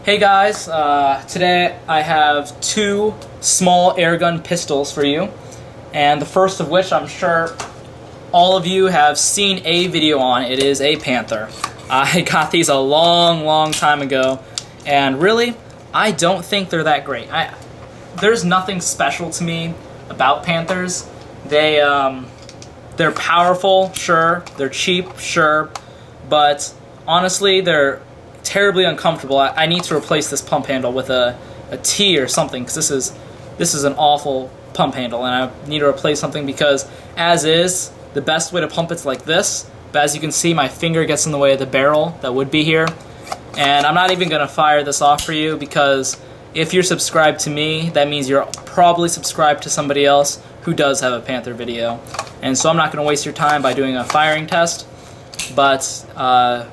Hey guys, today I have two small airgun pistols for you, and the first of which I'm sure all of you have seen a video on. It is a Panther. I got these a long time ago, and really, I don't think they're that great. There's nothing special to me about Panthers. They're powerful, sure. They're cheap, sure. But honestly, they're terribly uncomfortable. I need to replace this pump handle with a T or something, because this is an awful pump handle, and I need to replace something because, as is, the best way to pump it's like this. But as you can see, my finger gets in the way of the barrel that would be here. And I'm not even going to fire this off for you, because if you're subscribed to me, that means you're probably subscribed to somebody else who does have a Panther video. And so I'm not going to waste your time by doing a firing test. But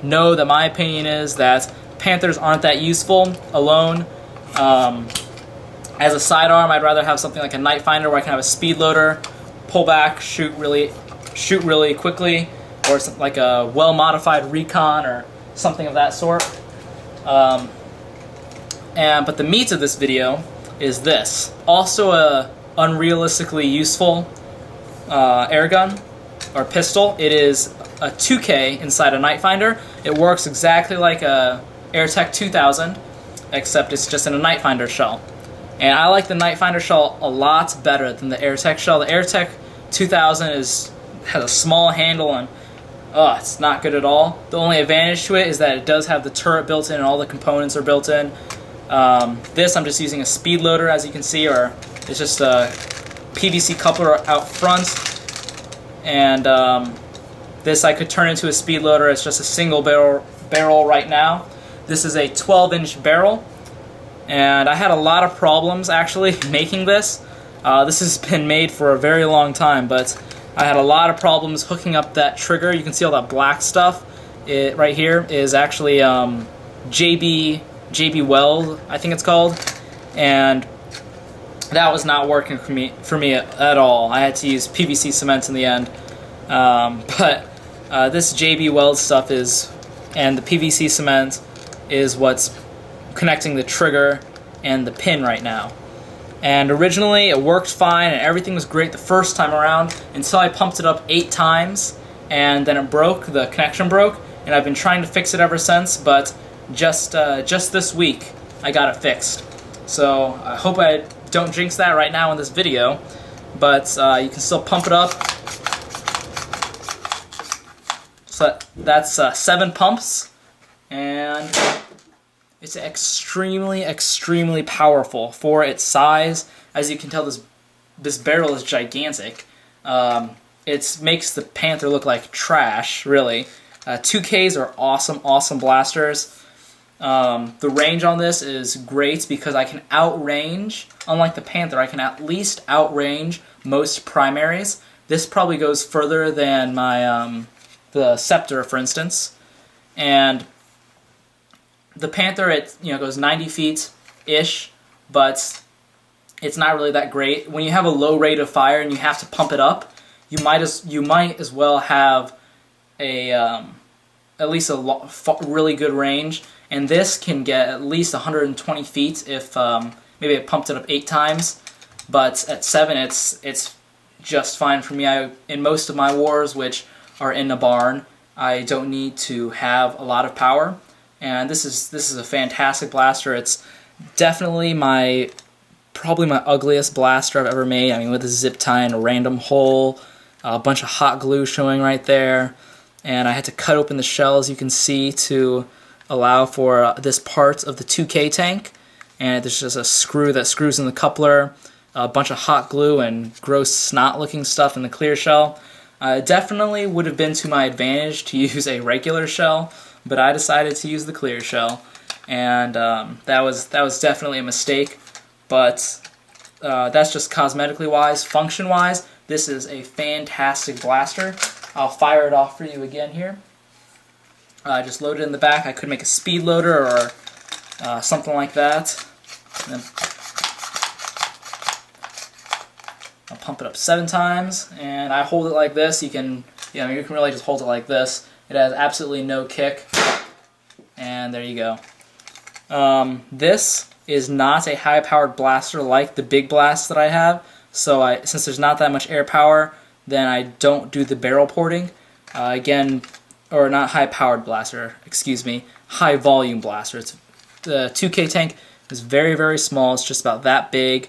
know that my opinion is that Panthers aren't that useful alone. As a sidearm, I'd rather have something like a night finder where I can have a speed loader, pull back, shoot really quickly, or something like a well-modified recon or something of that sort. But the meat of this video is this. Also a unrealistically useful airgun or pistol. It is a 2K inside a night finder. It works exactly like a AirTech 2000, except it's just in a night finder shell. And I like the night finder shell a lot better than the AirTech shell. The AirTech 2000 has a small handle and it's not good at all. The only advantage to it is that it does have the turret built in and all the components are built in. This I'm just using a speed loader, as you can see, or it's just a PVC coupler out front. And this I could turn into a speed loader. It's just a single barrel right now. This is a 12-inch barrel, and I had a lot of problems actually making this. This has been made for a very long time, but I had a lot of problems hooking up that trigger. You can see all that black stuff. It right here is actually JB Weld, I think it's called, and that was not working for me at all. I had to use PVC cement in the end. But this JB Weld stuff and the PVC cement is what's connecting the trigger and the pin right now. And originally it worked fine and everything was great the first time around until I pumped it up 8 times and then it broke, the connection broke, and I've been trying to fix it ever since, but just this week I got it fixed. So I hope I don't jinx that right now in this video, but you can still pump it up. So that's 7 pumps, and it's extremely powerful for its size. As you can tell, this barrel is gigantic. It makes the Panther look like trash, really. 2Ks are awesome blasters. The range on this is great because I can outrange, unlike the Panther, I can at least outrange most primaries. This probably goes further than my the Scepter, for instance. And the Panther, it goes 90 feet ish, but it's not really that great. When you have a low rate of fire and you have to pump it up, you might as well have a at least a really good range. And this can get at least 120 feet if maybe I pumped it up 8 times. But at 7, it's just fine for me. In most of my wars, which are in a barn, I don't need to have a lot of power, and this is a fantastic blaster. It's definitely probably my ugliest blaster I've ever made. I mean, with a zip tie and a random hole, a bunch of hot glue showing right there, and I had to cut open the shell, as you can see, to allow for this part of the 2K tank, and there's just a screw that screws in the coupler, a bunch of hot glue and gross snot looking stuff in the clear shell. It definitely would have been to my advantage to use a regular shell, but I decided to use the clear shell, and that was definitely a mistake. But that's just cosmetically wise. Function wise, this is a fantastic blaster. I'll fire it off for you again here. Just load it in the back. I could make a speed loader or something like that. And then I'll pump it up 7 times, and I hold it like this. You can really just hold it like this. It has absolutely no kick, and there you go. This is not a high-powered blaster like the big blast that I have, so since there's not that much air power, then I don't do the barrel porting. Again, or not high-powered blaster, excuse me, high-volume blaster. The 2K tank is very, very small. It's just about that big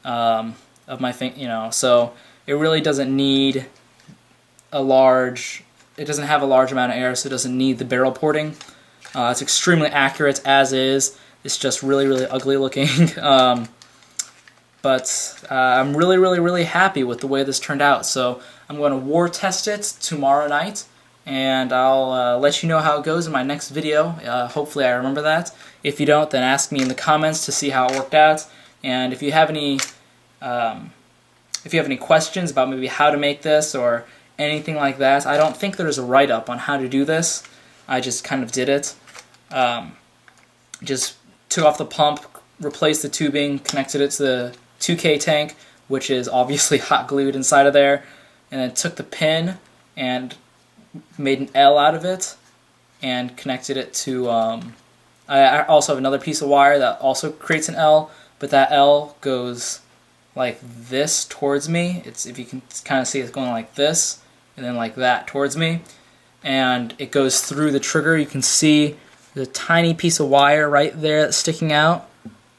of my thing, so it really doesn't need it doesn't have a large amount of air, so it doesn't need the barrel porting. It's extremely accurate as is. It's just really, really ugly looking. But I'm really, really, really happy with the way this turned out. So I'm going to war test it tomorrow night, and I'll let you know how it goes in my next video. Hopefully I remember that. If you don't, then ask me in the comments to see how it worked out. And if you have any questions about maybe how to make this or anything like that, I don't think there's a write-up on how to do this. I just kind of did it. Just took off the pump, replaced the tubing, connected it to the 2K tank, which is obviously hot glued inside of there, and then took the pin and made an L out of it and connected it to I also have another piece of wire that also creates an L, but that L goes like this towards me. If you can kind of see, it's going like this and then like that towards me, and it goes through the trigger. You can see the tiny piece of wire right there that's sticking out.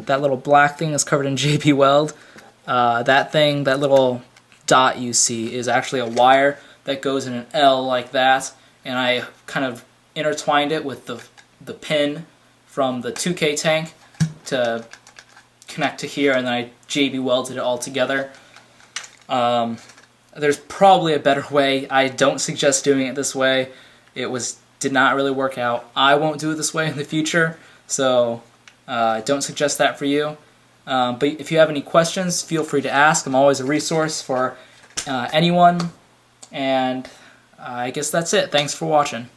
That little black thing is covered in JB Weld. That little dot you see is actually a wire that goes in an L like that, and I kind of intertwined it with the pin from the 2K tank to connect to here, and then I JB welded it all together. There's probably a better way. I don't suggest doing it this way. It did not really work out. I won't do it this way in the future, so I don't suggest that for you. But if you have any questions, feel free to ask. I'm always a resource for anyone. And I guess that's it. Thanks for watching.